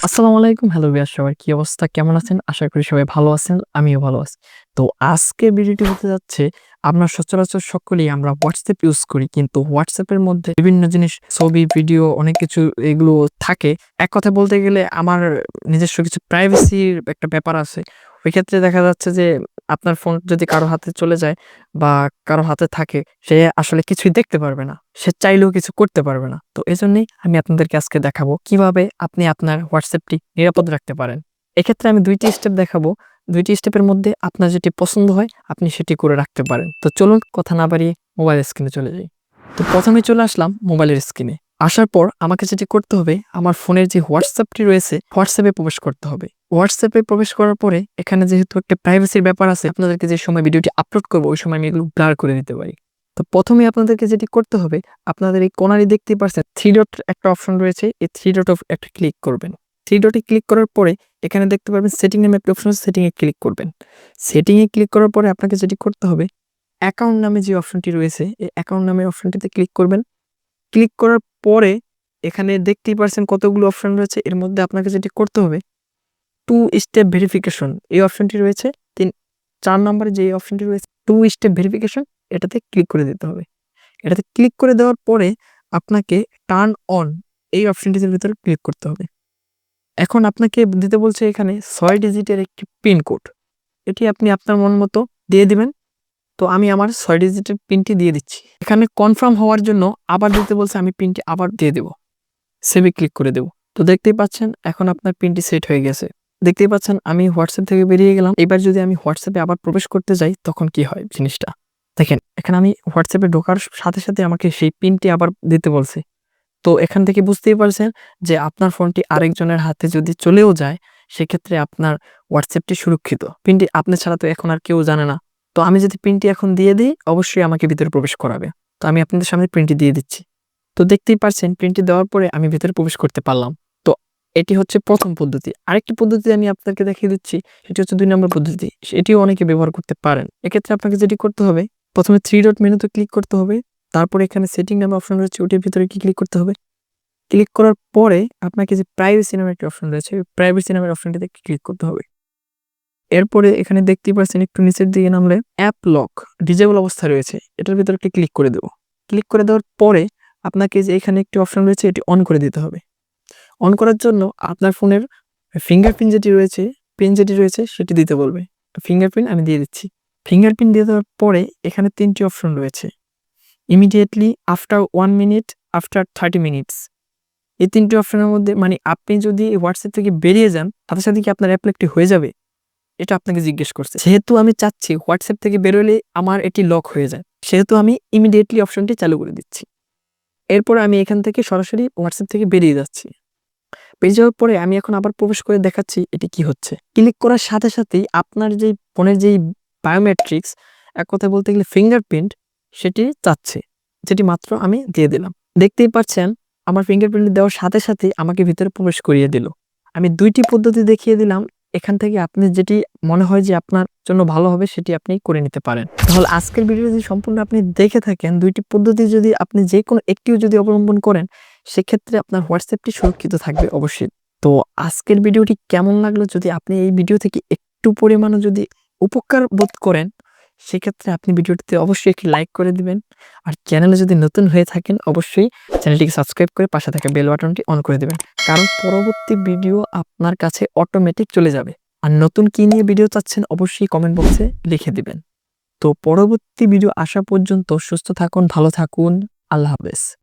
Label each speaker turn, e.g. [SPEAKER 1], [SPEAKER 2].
[SPEAKER 1] আসসালামু আলাইকুম। Hello viewers, সবার কি অবস্থা? কেমন আছেন? আশা করি সবাই ভালো আছেন। আমিও ভালো আছি। তো আজকের ভিডিওটি হতে যাচ্ছে, আমরা সচরাচর সকলেই আমরা WhatsApp ইউজ করি। কিন্তু WhatsApp এর মধ্যে বিভিন্ন জিনিস ছবি, ভিডিও অনেক কিছু এগুলো থাকে। এক কথায় বলতে গেলে আমার নিজস্ব কিছু প্রাইভেসির একটা ব্যাপার আছে। ওই ক্ষেত্রে দেখা যাচ্ছে যে আপনার ফোন যদি কারো হাতে চলে যায় বা কারো হাতে থাকে, সে আসলে কিছুই দেখতে পারবে না। সে চাইলেও কিছু করতে পারবে না। তো এজন্যই আমি আপনাদেরকে আজকে দেখাবো কিভাবে আপনি আপনার WhatsApp টি নিরাপদ রাখতে পারেন। এক্ষেত্রে আমি ২ টি স্টেপ দেখাবো। ২ টি স্টেপের মধ্যে আপনার যেটি পছন্দ হয় আপনি সেটি করে রাখতে পারেন। তো চলুন কথা না বাড়িয়ে মোবাইল স্ক্রিনে চলে যাই। তো ১ম এ চলে আসলাম মোবাইলের স্ক্রিনে। আসার পর আমাকে যেটি করতে হবে, আমার ফোনের যে WhatsApp টি রয়েছে, WhatsApp এ প্রবেশ করতে হবে। WhatsApp এ প্রবেশ করার পরে এখানে যেহেতু একটা প্রাইভেসির ব্যাপার আছে, আপনাদেরকে যে সময় ভিডিওটি আপলোড করব ওই সময় আমি এগুলো ব্লার করে দিতে পারি। তো ১ম এ আপনাদেরকে যেটি করতে হবে, আপনাদের এই কোণায় দেখতেই পারছেন ৩ ডট একটা অপশন রয়েছে। এই ৩ ডট একটা ক্লিক করবেন। ৩ ডটে ক্লিক করার পরে এখানে দেখতে পারবেন সেটিং নামে একটা অপশন আছে, সেটিং এ ক্লিক করবেন। সেটিং এ ক্লিক করার পরে আপনাকে যেটি করতে হবে, অ্যাকাউন্ট নামে যে অপশনটি রয়েছে, এই অ্যাকাউন্ট নামে অপশনটিতে ক্লিক করবেন। ক্লিক করার পরে এখানে দেখতেই পারছেন কতগুলো অপশন রয়েছে। এর মধ্যে আপনাকে যেটি করতে হবে, 2 স্টেপ ভেরিফিকেশন এই অপশনটি রয়েছে। ৪ নম্বরে যে অপশনটি রয়েছে 2 স্টেপ ভেরিফিকেশন, এটাতে ক্লিক করে দিতে হবে। এটাতে ক্লিক করে দেওয়ার পরে আপনাকে টার্ন অন এই অপশনটির ভিতরে ক্লিক করতে হবে। এখন আপনাকে দিতে বলছে এখানে ৬ ডিজিটের একটি পিন কোড। এটি আপনি আপনার মন মতো দিয়ে দিবেন। তো আমি আমার ৬ ডিজিটের পিনটি দিয়ে দিচ্ছি। এখানে কনফার্ম হওয়ার জন্য আবার দিতে বলছে, আমি পিনটি আবার দিয়ে দেব। সেভে ক্লিক করে দেব। তো দেখতেই পাচ্ছেন এখন আপনার পিনটি সেট হয়ে গেছে। দেখতেই পাচ্ছেন আমি WhatsApp থেকে বেরিয়ে গেলাম। এবার যদি আমি WhatsApp এ আবার প্রবেশ করতে যাই তখন কি হয় জিনিসটা? দেখেন এখানে আমি WhatsApp এ ঢোকার সাথে, সাথে আমাকে সেই পিনটি আবার দিতে বলছে। তো এখান থেকে বুঝতেই পারছেন যে আপনার ফোনটি আরেকজনের হাতে যদি চলেও যায়, সেক্ষেত্রে আপনার WhatsApp টি সুরক্ষিত। পিনটি আপনি ছাড়া তো এখন আর কেউ জানে না। তো আমি যদি পিনটি এখন দিয়ে দিই, অবশ্যই আমাকে ভিতরে প্রবেশ করাবে। তো আমি আপনাদের সামনে পিনটি দিয়ে দিচ্ছি। তো দেখতেই পারছেন পিনটি দেওয়ার পরে আমি ভেতরে প্রবেশ করতে পারলাম। তো এটি হচ্ছে ১ম পদ্ধতি। আরেকটি পদ্ধতি আমি আপনাদেরকে দেখিয়ে দিচ্ছি। সেটি হচ্ছে ২ নম্বর পদ্ধতি। এটিও অনেকে ব্যবহার করতে পারেন। এক্ষেত্রে আপনাকে যেটি করতে হবে, ১ম এ ৩ ডট মেনুতে ক্লিক করতে হবে। তারপরে এখানে সেটিং নামে অপশন রয়েছে, ওটির ভিতরে ক্লিক করতে হবে। ক্লিক করার পরে আপনাকে যে প্রাইভেসি নামে একটা অপশন রয়েছে, প্রাইভেসি নামের অপশনটিতে ক্লিক করতে হবে। এরপরে এখানে দেখতেই পাচ্ছেন একটু নিচের দিকে নামলে অ্যাপ লক ডিজেবল অবস্থায় রয়েছে। এটার ভিতরে একটা ক্লিক করে দেব। ক্লিক করে দেওয়ার পরে আপনাকে যে এখানে একটি অপশন রয়েছে এটি অন করে দিতে হবে। অন করার জন্য আপনার ফোনের ফিঙ্গারপ্রিন্ট যেটি রয়েছে, পিন যেটি রয়েছে সেটি দিতে বলবে। ফিঙ্গারপ্রিন্ট আমি দিয়ে দিচ্ছি। ফিঙ্গারপ্রিন্ট দিয়ে দেওয়ার পরে এখানে ৩ টি অপশন রয়েছে। Immediately, after 1 minute, after 30 minutes. এই ৩ টি অপশনের মধ্যে মানে আপনি যদি WhatsApp থেকে বেরিয়ে যান, সাথে, সাথে কি আপনার অ্যাপ লকটি হয়ে যাবে? এটা আপনাকে জিজ্ঞেস করছে। যেহেতু আমি চাচ্ছি WhatsApp থেকে বেরোলে আমার এটি লক হয়ে যায়, সেহেতু আমি ইমিডিয়েটলি অপশনটি চালু করে দিচ্ছি। এরপরে আমি এখান থেকে সরাসরি WhatsApp থেকে বেরিয়ে যাচ্ছি। বেরিয়ে যাওয়ার পরে আমি এখন আবার প্রবেশ করে দেখাচ্ছি এটি কি হচ্ছে। ক্লিক করার সাথে সাথেই আপনার যেই ফোনের যেই বায়োমেট্রিক্স, এক কথায় বলতে গেলে ফিঙ্গারপ্রিন্ট, সেটি চাচ্ছে, যেটি মাত্র আমি দিয়ে দিলাম। দেখতেই পাচ্ছেন আমার ফিঙ্গারপ্রিন্ট দেওয়ার সাথে সাথেই আমাকে ভিতরে প্রবেশ করিয়ে দিল। আমি ২ টি পদ্ধতি দেখিয়ে দিলাম। এখান থেকে আপনি যেটি মনে হয় যে আপনার জন্য ভালো হবে সেটি আপনি করে নিতে পারেন। তাহলে আজকের ভিডিও যদি সম্পূর্ণ আপনি দেখে থাকেন, ২ টি পদ্ধতি যদি আপনি যেকোনো একটিও যদি অবলম্বন করেন, সেক্ষেত্রে আপনার WhatsApp টি সুরক্ষিত থাকবে অবশ্যই। তো আজকের ভিডিওটি কেমন লাগলো? যদি আপনি এই ভিডিও থেকে একটু পরিমাণও যদি উপকার বোধ করেন, সেক্ষেত্রে আপনি ভিডিওটিতে অবশ্যই একটি লাইক করে দিবেন। আর চ্যানেলে যদি নতুন হয়ে থাকেন, অবশ্যই চ্যানেলটিকে সাবস্ক্রাইব করে পাশে থাকা বেল বাটনটি অন করে দিবেন। কারণ পরবর্তী ভিডিও আপনার কাছে অটোমেটিক চলে যাবে। আর নতুন কি নিয়ে ভিডিও চাচ্ছেন অবশ্যই কমেন্ট বক্সে লিখে দিবেন। তো পরবর্তী ভিডিও আসা পর্যন্ত সুস্থ থাকুন, ভালো থাকুন। আল্লাহ হাফেজ।